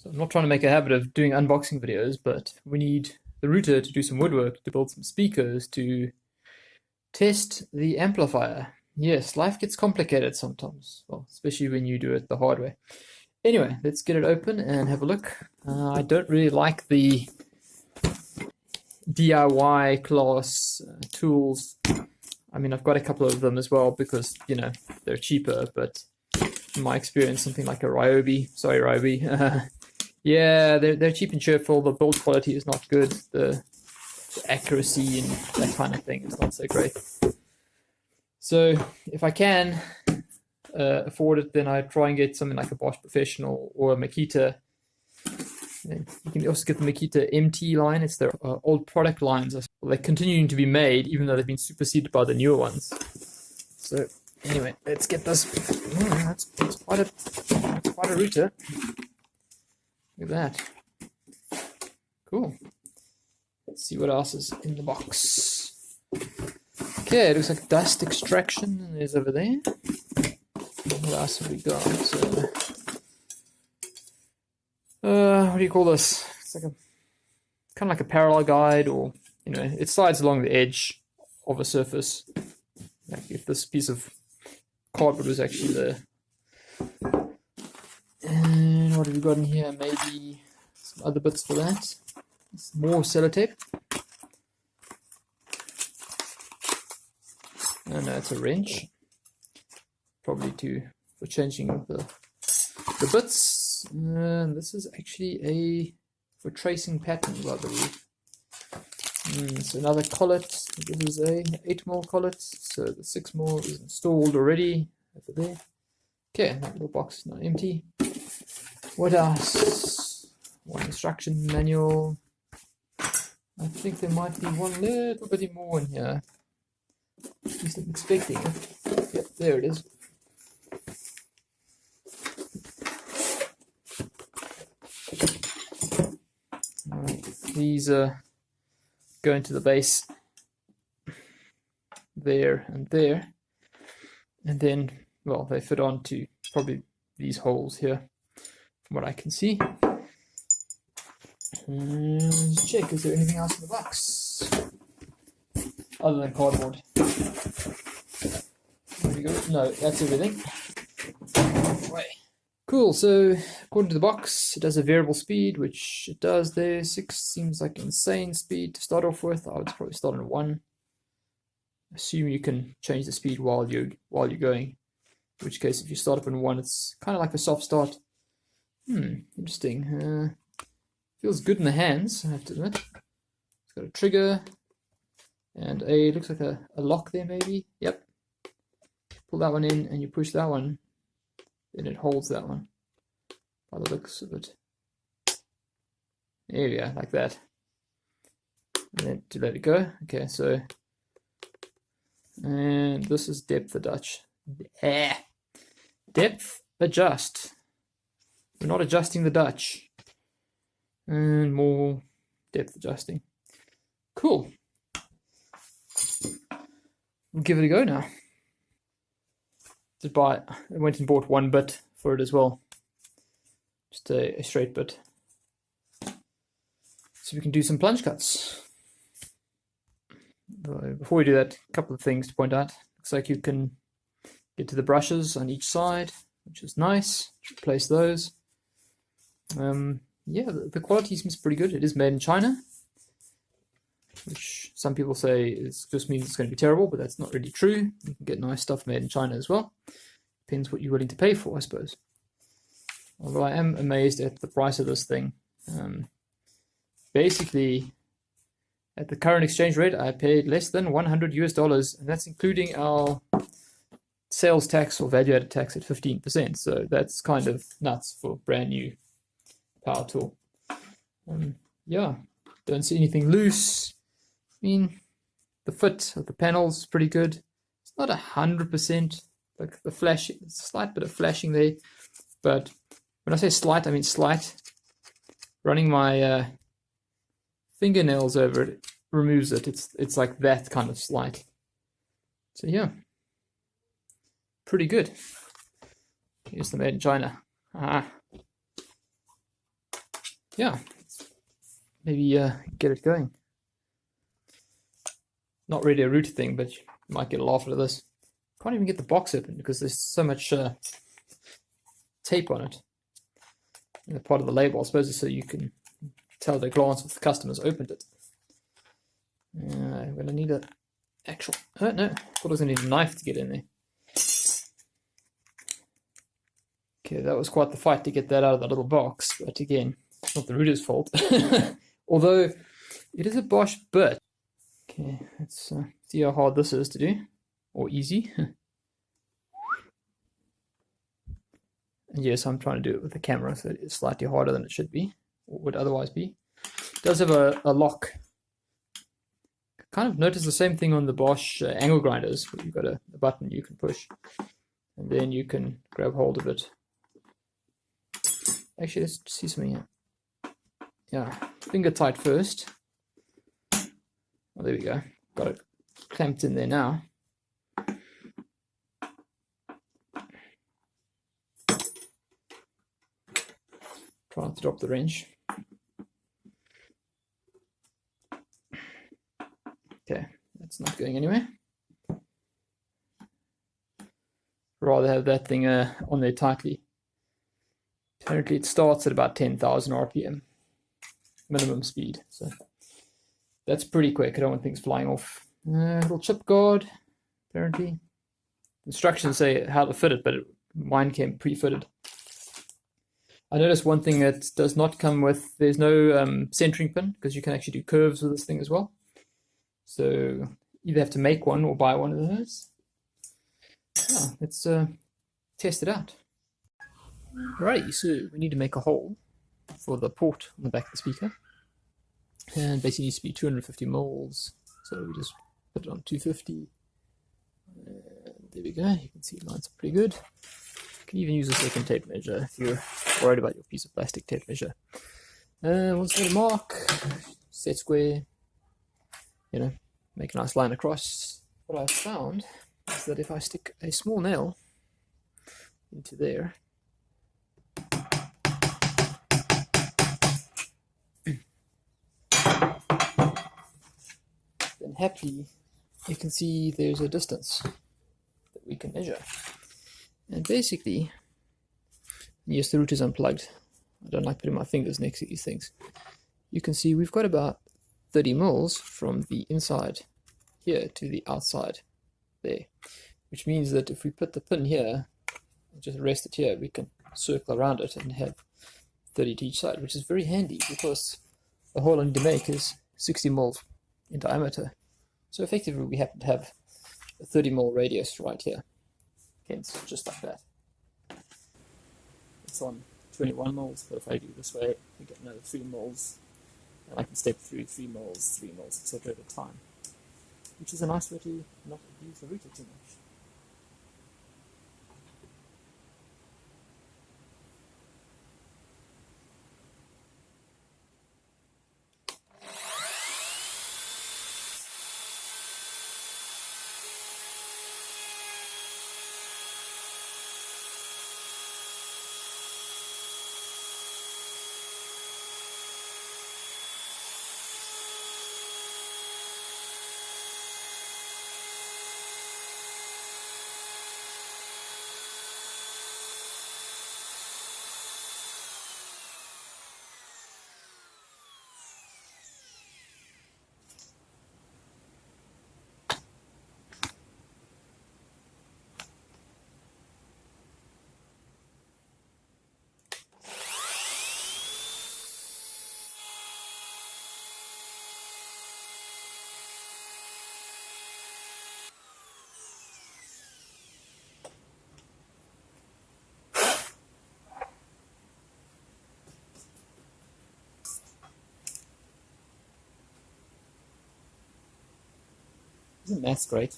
So I'm not trying to make a habit of doing unboxing videos, but we need the router to do some woodwork, to build some speakers, to test the amplifier. Yes, life gets complicated sometimes, well, especially when you do it the hard way. Anyway, let's get it open and have a look. I don't really like the DIY class tools. I mean, I've got a couple of them as well because, you know, they're cheaper, but in my experience, something like a Ryobi, yeah, they're cheap and cheerful. The build quality is not good. The accuracy and that kind of thing is not so great. So if I can afford it, then I try and get something like a Bosch Professional or a Makita. You can also get the Makita MT line. It's their old product lines. They're continuing to be made, even though they've been superseded by the newer ones. So anyway, let's get this. That's quite a router. Look at that. Cool. Let's see what else is in the box. Okay, it looks like dust extraction is over there. What else have we got? What do you call this? It's like kind of like a parallel guide, or it slides along the edge of a surface. Like if this piece of cardboard was actually there. And what have we got in here? Maybe some other bits for that. Some more sellotape. Oh no, it's a wrench. Probably for changing the bits. And this is actually for tracing patterns, I believe. So another collet. This is a 8mm collet. So the 6mm is installed already over there. Okay, that little box is now empty. What else? One instruction manual. I think there might be one little bit more in here. At least I'm expecting it. Yep, there it is. Alright, these go into the base there and there. And then, well, they fit onto probably these holes here, from what I can see. And check, is there anything else in the box other than cardboard? There we go. No, that's everything. Right. Cool. So according to the box, it does a variable speed, which it does there. 6 seems like insane speed to start off with. I would probably start on 1. Assume you can change the speed while you're going. In which case, if you start up on 1, it's kind of like a soft start. Interesting. Feels good in the hands, I have to admit. It's got a trigger and looks like a lock there maybe. Yep. Pull that one in and you push that one, then it holds that one by the looks of it. There we go, like that. And then to let it go. Okay, so, and this is depth adjust. Depth adjust. We're not adjusting the Dutch. And more depth adjusting. Cool. We'll give it a go now. I went and bought 1 bit for it as well. Just a straight bit. So we can do some plunge cuts. Before we do that, a couple of things to point out. Looks like you can get to the brushes on each side, which is nice. Replace those. Yeah, the quality seems pretty good. It is made in China, which some people say just means it's going to be terrible, but that's not really true. You can get nice stuff made in China as well. Depends what you're willing to pay for, I suppose. Although I am amazed at the price of this thing. Basically, at the current exchange rate, I paid less than $100, and that's including our sales tax or value-added tax at 15%. So that's kind of nuts for brand new power tool. Yeah, don't see anything loose. I mean, the fit of the panels is pretty good. It's not 100%, like the flash, it's a slight bit of flashing there, but when I say slight, I mean slight. Running my fingernails over it removes it. It's like that kind of slight. So yeah, pretty good. Here's the made in China. yeah, maybe get it going. Not really a router thing, but you might get a laugh out of this. Can't even get the box open because there's so much tape on it. And the part of the label, I suppose, is so you can tell at a glance if the customer's opened it. I'm going to need an actual... Oh, no. I thought I was going to need a knife to get in there. Okay, that was quite the fight to get that out of the little box. But again, it's not the router's fault. Although, it is a Bosch bit. Okay, let's see how hard this is to do. Or easy. And yes, I'm trying to do it with the camera, so it's slightly harder than it should be, or would otherwise be. It does have a lock. Kind of notice the same thing on the Bosch angle grinders, where you've got a button you can push, and then you can grab hold of it. Actually, let's see something here. Yeah, finger tight first. Oh, there we go. Got it clamped in there now. Try not to drop the wrench. Okay, that's not going anywhere. Rather have that thing on there tightly. Apparently it starts at about 10,000 RPM minimum speed, so that's pretty quick. I don't want things flying off. Little chip guard, apparently. Instructions say how to fit it, but mine came pre-fitted. I noticed one thing that does not come with, there's no centering pin, because you can actually do curves with this thing as well. So either have to make one or buy one of those. Yeah, let's test it out. Alrighty, so we need to make a hole for the port on the back of the speaker. And basically needs to be 250 mils. So we just put it on 250. And there we go, you can see it lines up pretty good. You can even use a second tape measure if you're worried about your piece of plastic tape measure. Once you mark, set square, you know, make a nice line across. What I've found is that if I stick a small nail into there, then happily you can see there's a distance that we can measure. And basically, yes, the router's unplugged. I don't like putting my fingers next to these things. You can see we've got about 30 mils from the inside here to the outside there, which means that if we put the pin here and just rest it here, we can circle around it and have 30 to each side, which is very handy because the hole I need to make is 60 mils in diameter. So effectively we happen to have a 30 mil radius right here. Hence, just like that. It's on 21 mils, but if I do this way, I get another 3 mils, and I can step through 3 mils, etc. at a time, which is a nice way to not abuse the router too much. Isn't maths great?